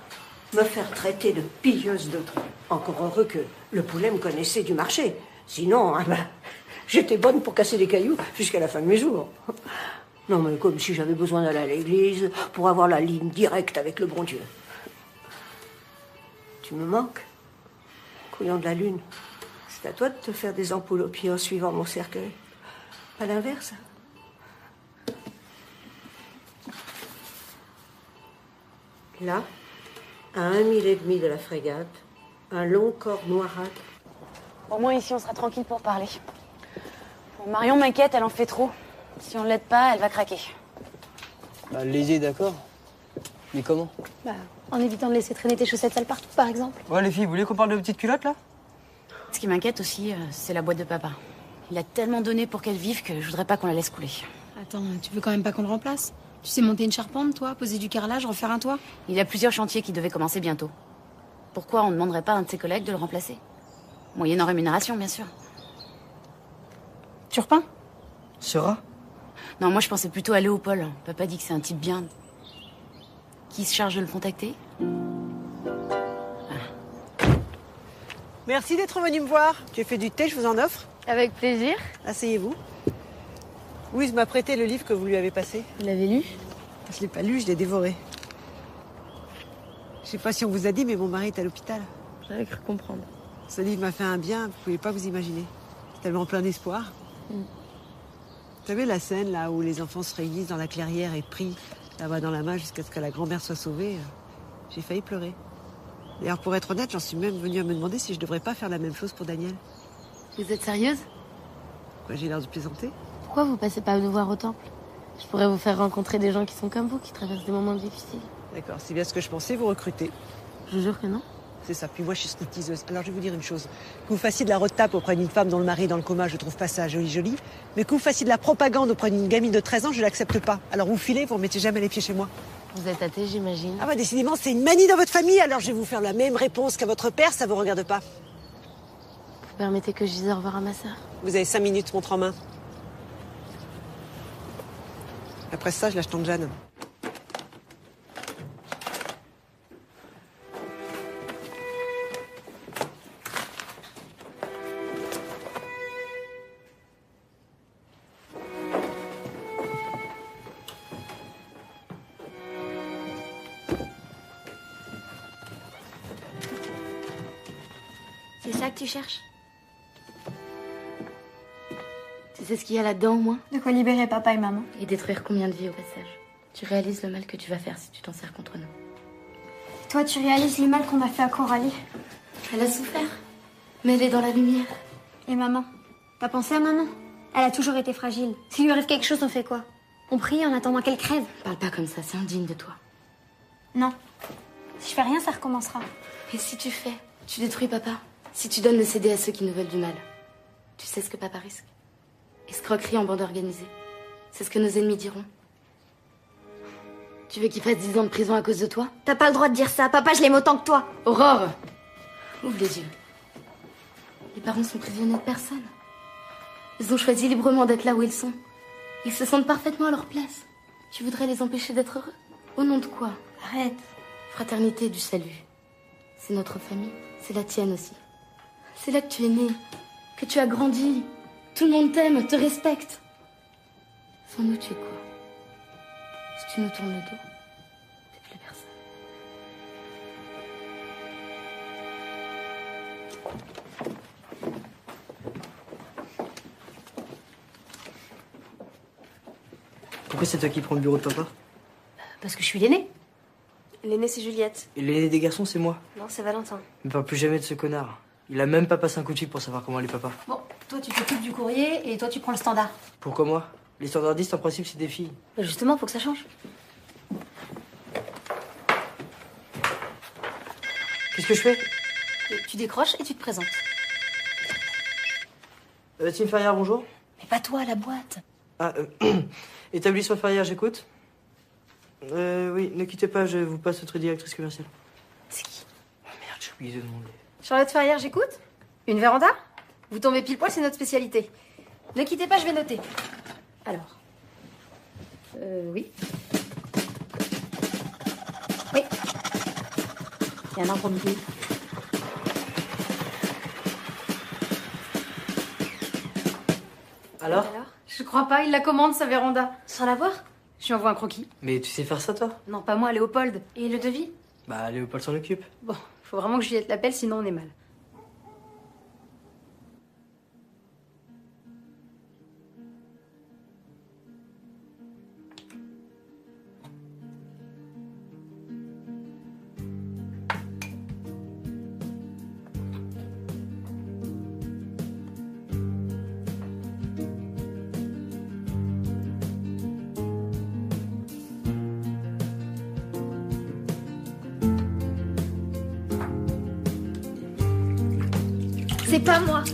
me faire traiter de pilleuse de tronc. Encore heureux que le poulet me connaissait du marché. Sinon, ah ben, j'étais bonne pour casser des cailloux jusqu'à la fin de mes jours. Non, mais comme si j'avais besoin d'aller à l'église pour avoir la ligne directe avec le bon Dieu. Tu me manques, couillon de la lune. C'est à toi de te faire des ampoules aux pieds en suivant mon cercueil. Pas l'inverse. Là, à 1 mille et demi de la frégate, un long corps noirâtre. Au moins ici, on sera tranquille pour parler. Bon, Marion m'inquiète, elle en fait trop. Si on l'aide pas, elle va craquer. Bah, l'aider, d'accord. Mais comment? Bah, en évitant de laisser traîner tes chaussettes sales partout, par exemple. Ouais, les filles, vous voulez qu'on parle de petites culottes, là? Ce qui m'inquiète aussi, c'est la boîte de papa. Il a tellement donné pour qu'elle vive que je voudrais pas qu'on la laisse couler. Attends, tu veux quand même pas qu'on le remplace? Tu sais monter une charpente, toi? Poser du carrelage, refaire un toit? Il a plusieurs chantiers qui devaient commencer bientôt. Pourquoi on ne demanderait pas à un de ses collègues de le remplacer? Moyennant rémunération, bien sûr. Tu repeins? Sera? Non, moi je pensais plutôt à Léopold. Papa dit que c'est un type bien. Qui se charge de le contacter? Merci d'être venu me voir. Tu as fait du thé, je vous en offre. Avec plaisir. Asseyez-vous. Louise m'a prêté le livre que vous lui avez passé. Vous l'avez lu? Je l'ai pas lu, je l'ai dévoré. Je sais pas si on vous a dit, mais mon mari est à l'hôpital. J'avais cru comprendre. Ce livre m'a fait un bien, vous pouvez pas vous imaginer. C'est tellement plein d'espoir. Vous savez la scène là où les enfants se réunissent dans la clairière et prient la main dans la main jusqu'à ce que la grand-mère soit sauvée. J'ai failli pleurer. D'ailleurs, pour être honnête, j'en suis même venue à me demander si je devrais pas faire la même chose pour Daniel. Vous êtes sérieuse? Quoi, j'ai l'air de plaisanter? Pourquoi vous passez pas nous voir au temple? Je pourrais vous faire rencontrer des gens qui sont comme vous, qui traversent des moments difficiles. D'accord, c'est bien ce que je pensais, vous recrutez. Je vous jure que non. C'est ça, puis moi je suis stripteaseuse. Alors je vais vous dire une chose. Que vous fassiez de la retape auprès d'une femme dont le mari est dans le coma, je trouve pas ça joli. Mais que vous fassiez de la propagande auprès d'une gamine de 13 ans, je l'accepte pas. Alors vous filez, vous remettez jamais les pieds chez moi. Vous êtes athée, j'imagine. Ah bah décidément, c'est une manie dans votre famille, alors je vais vous faire la même réponse qu'à votre père, ça vous regarde pas. Vous permettez que je dise au revoir à ma sœur? Vous avez 5 minutes, montre en main. Après ça, je lâche tante Jeanne. C'est ça que tu cherches? Tu sais ce qu'il y a là-dedans, au moins? De quoi libérer papa et maman. Et détruire combien de vies au passage? Tu réalises le mal que tu vas faire si tu t'en sers contre nous. Toi, tu réalises le mal qu'on a fait à Coralie. Elle a souffert, mais elle est dans la lumière. Et maman? T'as pensé à maman? Elle a toujours été fragile. S'il lui arrive quelque chose, on fait quoi? On prie en attendant qu'elle crève? Parle pas comme ça, c'est indigne de toi. Non. Si je fais rien, ça recommencera. Et si tu fais? Tu détruis papa. Si tu donnes le CD à ceux qui nous veulent du mal. Tu sais ce que papa risque? Escroquerie en bande organisée. C'est ce que nos ennemis diront. Tu veux qu'il fasse 10 ans de prison à cause de toi? T'as pas le droit de dire ça. Papa, je l'aime autant que toi. Aurore! Ouvre les yeux. Les parents sont prisonniers de personne. Ils ont choisi librement d'être là où ils sont. Ils se sentent parfaitement à leur place. Tu voudrais les empêcher d'être heureux? Au nom de quoi? Arrête. Fraternité du salut. C'est notre famille. C'est la tienne aussi. C'est là que tu es né. Que tu as grandi. Tout le monde t'aime, te respecte. Sans nous, tu es quoi? Si tu nous tournes le dos, t'es plus personne. Pourquoi c'est toi qui prends le bureau de papa? Parce que je suis l'aînée. L'aînée, c'est Juliette. Et l'aîné des garçons, c'est moi. Non, c'est Valentin. Ne parle plus jamais de ce connard. Il a même pas passé un coup de fil pour savoir comment allait papa. Bon, toi tu t'occupes du courrier et toi tu prends le standard. Pourquoi moi? Les standardistes, en principe, c'est des filles. Bah justement, faut que ça change. Qu'est-ce que je fais? Tu décroches et tu te présentes. Team Ferrière, bonjour. Mais pas toi, la boîte. Ah, établissement Ferrière, j'écoute. Oui, ne quittez pas, je vous passe notre directrice commerciale. C'est qui? Oh merde, j'ai oublié de demander. Charlotte Ferrière, j'écoute. Une véranda? Vous tombez pile poil, c'est notre spécialité. Ne quittez pas, je vais noter. Alors. Oui. Oui. Il y a un arbre au milieu. Alors? Je crois pas, il la commande, sa véranda. Sans la voir? Je lui envoie un croquis. Mais tu sais faire ça, toi? Non, pas moi, Léopold. Et le devis? Bah, Léopold s'en occupe. Bon, faut vraiment que Juliette l'appelle, sinon on est mal. C'est pas moi.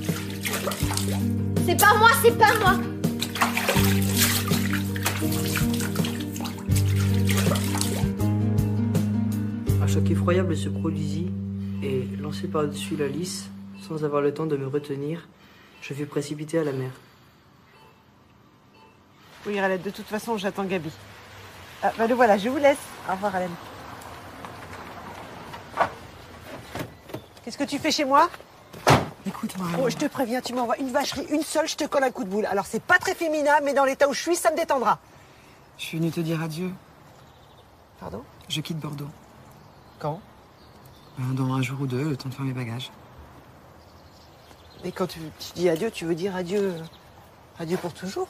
C'est pas moi, c'est pas moi. Un choc effroyable se produisit et, lancé par-dessus la lisse, sans avoir le temps de me retenir, je fus précipité à la mer. Oui, Arlette, de toute façon, j'attends Gabi. Ah, bah le voilà, je vous laisse. Au revoir, Hélène. Qu'est-ce que tu fais chez moi? Écoute, Marie. Oh, je te préviens, tu m'envoies une vacherie, une seule, je te colle un coup de boule. Alors, c'est pas très féminin, mais dans l'état où je suis, ça me détendra. Je suis venue te dire adieu. Pardon? Je quitte Bordeaux. Quand? Dans un jour ou deux, le temps de faire mes bagages. Et quand tu dis adieu, tu veux dire adieu... adieu pour toujours?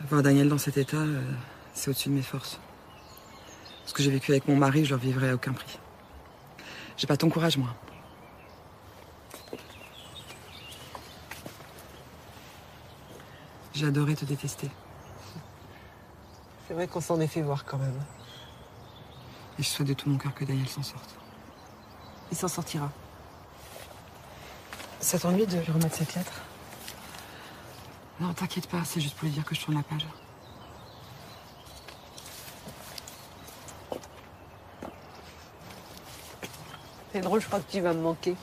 Voir Daniel dans cet état, c'est au-dessus de mes forces. Ce que j'ai vécu avec mon mari, je le revivrai à aucun prix. J'ai pas ton courage, moi. J'ai adoré te détester. C'est vrai qu'on s'en est fait voir quand même. Et je souhaite de tout mon cœur que Daniel s'en sorte. Il s'en sortira. Ça t'ennuie de lui remettre cette lettre? Non, t'inquiète pas, c'est juste pour lui dire que je tourne la page. C'est drôle, je crois que tu vas me manquer.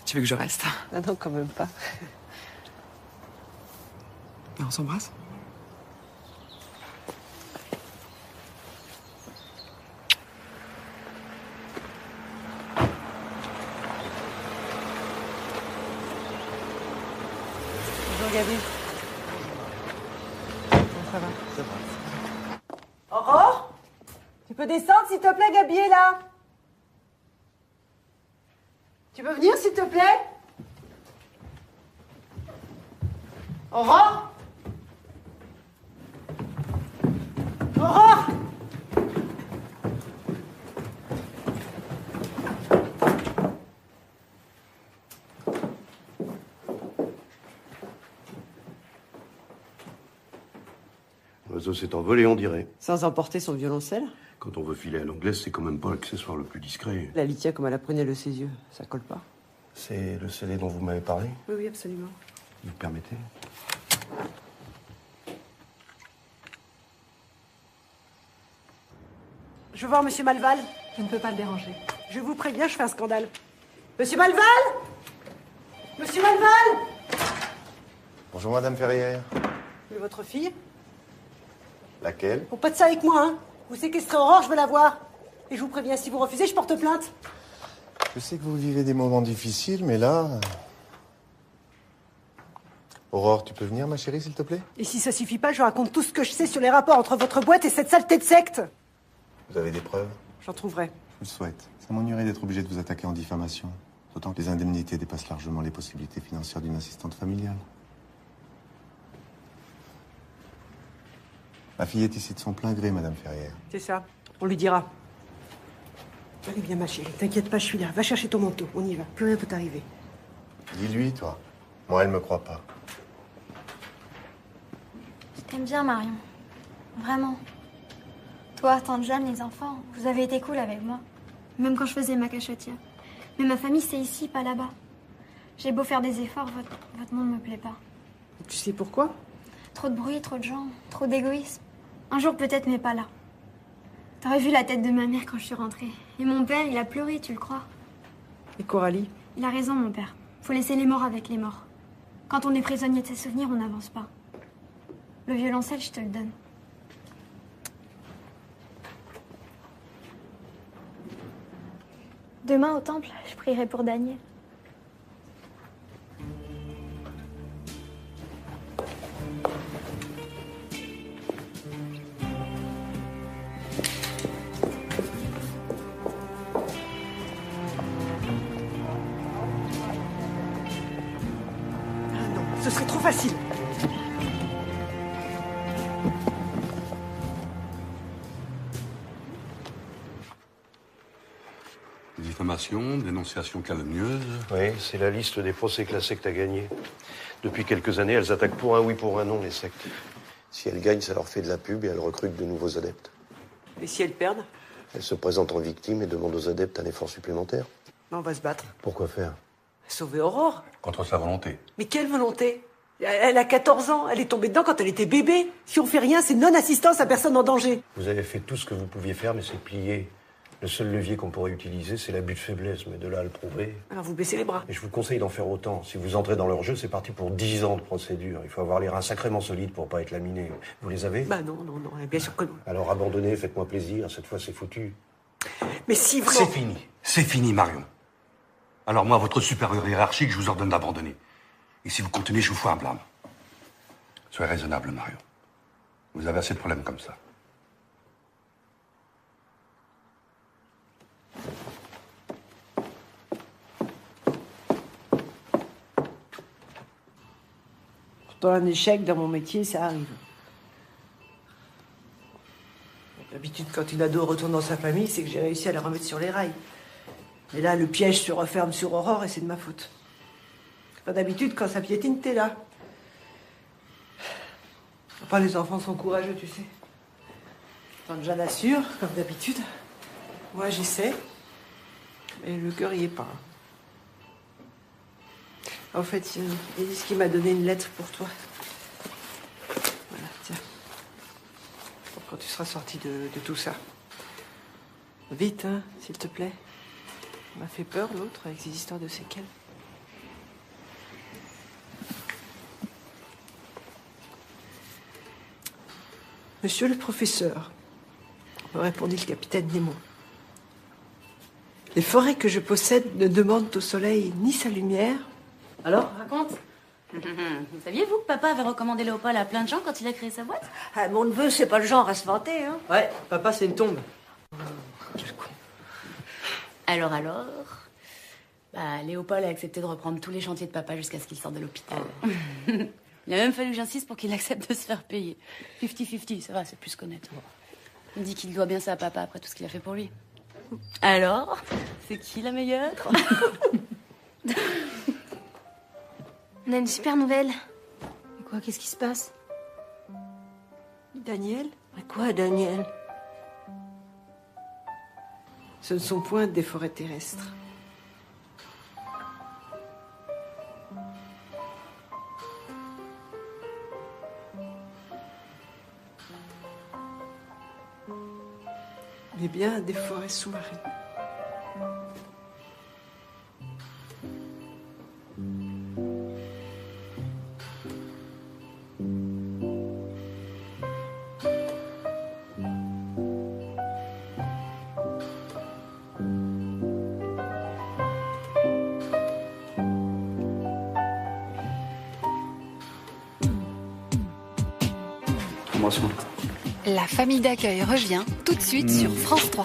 Tu veux que je reste? Ah non, quand même pas. Et on s'embrasse? Bonjour Gabi. Bon, ça va? Ça va. Aurore? Tu peux descendre s'il te plaît, Gabi est là. Tu peux venir s'il te plaît? Aurore? Aurore? L'oiseau s'est envolé, on dirait. Sans emporter son violoncelle? Quand on veut filer à l'anglaise, c'est quand même pas l'accessoire le plus discret. La litière comme elle apprenait le Césieux, ça colle pas? C'est le scellé dont vous m'avez parlé? Oui, oui, absolument. Vous permettez? Je veux voir Monsieur Malval. Je ne peux pas le déranger. Je vous préviens, je fais un scandale. Monsieur Malval? Monsieur Malval? Bonjour, Madame Ferrière. Mais votre fille? Laquelle? Faut pas de ça avec moi, hein. Vous séquestrez Aurore, je veux la voir. Et je vous préviens, si vous refusez, je porte plainte. Je sais que vous vivez des moments difficiles, mais là... Aurore, tu peux venir, ma chérie, s'il te plaît? Et si ça suffit pas, je raconte tout ce que je sais sur les rapports entre votre boîte et cette saleté de secte. Vous avez des preuves? J'en trouverai. Je le souhaite. Ça m'ennuierait d'être obligé de vous attaquer en diffamation. D'autant que les indemnités dépassent largement les possibilités financières d'une assistante familiale. Ma fille est ici de son plein gré, Madame Ferrière. C'est ça. On lui dira. Allez, viens, ma chérie. T'inquiète pas, je suis là. Va chercher ton manteau. On y va. Plus rien peut t'arriver. Dis-lui, toi. Moi, elle me croit pas. Je t'aime bien, Marion. Vraiment. Toi, tante Jeanne, les enfants, vous avez été cool avec moi. Même quand je faisais ma cachotière. Mais ma famille, c'est ici, pas là-bas. J'ai beau faire des efforts, votre monde me plaît pas. Tu sais pourquoi? Trop de bruit, trop de gens, trop d'égoïsme. Un jour peut-être, mais pas là. T'aurais vu la tête de ma mère quand je suis rentrée. Et mon père, il a pleuré, tu le crois? Et Coralie? Il a raison, mon père. Faut laisser les morts avec les morts. Quand on est prisonnier de ses souvenirs, on n'avance pas. Le violoncelle, je te le donne. Demain, au temple, je prierai pour Daniel. Ce serait trop facile. Diffamation, dénonciation calomnieuse. Oui, c'est la liste des procès que la secte a gagnés. Depuis quelques années, elles attaquent pour un oui, pour un non, les sectes. Si elles gagnent, ça leur fait de la pub et elles recrutent de nouveaux adeptes. Et si elles perdent? Elles se présentent en victime et demandent aux adeptes un effort supplémentaire. On va se battre. Pourquoi faire? Sauver Aurore. Contre sa volonté. Mais quelle volonté? Elle a 14 ans, elle est tombée dedans quand elle était bébé. Si on fait rien, c'est non-assistance à personne en danger. Vous avez fait tout ce que vous pouviez faire, mais c'est plié. Le seul levier qu'on pourrait utiliser, c'est l'abus de faiblesse, mais de là à le prouver... Alors vous baissez les bras. Et je vous conseille d'en faire autant. Si vous entrez dans leur jeu, c'est parti pour 10 ans de procédure. Il faut avoir les reins sacrément solides pour pas être laminé. Vous les avez? Bah non, bien sûr que non. Alors abandonnez, faites-moi plaisir, cette fois c'est foutu. Mais si vraiment... C'est fini, Marion. Alors moi, votre supérieur hiérarchique, je vous ordonne d'abandonner. Et si vous continuez, je vous fous un blâme. Soyez raisonnable, Marion. Vous avez assez de problèmes comme ça. Pourtant, un échec dans mon métier, ça arrive. D'habitude, quand une ado retourne dans sa famille, c'est que j'ai réussi à la remettre sur les rails. Mais là, le piège se referme sur Aurore et c'est de ma faute. Enfin, d'habitude, quand ça piétine, t'es là. Enfin, les enfants sont courageux, tu sais. Quand Jeanne assure, comme d'habitude. Moi, j'essaie. Mais le cœur y est pas. En fait, Élise qui m'a donné une lettre pour toi. Voilà, tiens. Pour quand tu seras sorti de tout ça. Vite, hein, s'il te plaît. On m'a fait peur, l'autre, avec ses histoires de séquelles. Monsieur le professeur, me répondit le capitaine Nemo. Les forêts que je possède ne demandent au soleil ni sa lumière. Alors? Raconte. Saviez-vous que papa avait recommandé Léopold à plein de gens quand il a créé sa boîte? Ah, mon neveu, c'est pas le genre à se vanter, hein. Ouais, papa, c'est une tombe. Alors bah, Léopold a accepté de reprendre tous les chantiers de papa jusqu'à ce qu'il sorte de l'hôpital. Il a même fallu que j'insiste pour qu'il accepte de se faire payer. 50-50, ça va, c'est plus qu'honnête. Il dit qu'il doit bien ça à papa après tout ce qu'il a fait pour lui. Alors, c'est qui la meilleure? On a une super nouvelle. Et quoi, qu'est-ce qui se passe? Daniel? Mais quoi, Daniel? Ce ne sont point des forêts terrestres. Mais bien des forêts sous-marines. La famille d'accueil revient tout de suite sur France 3.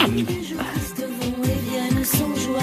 Viennent sans joie.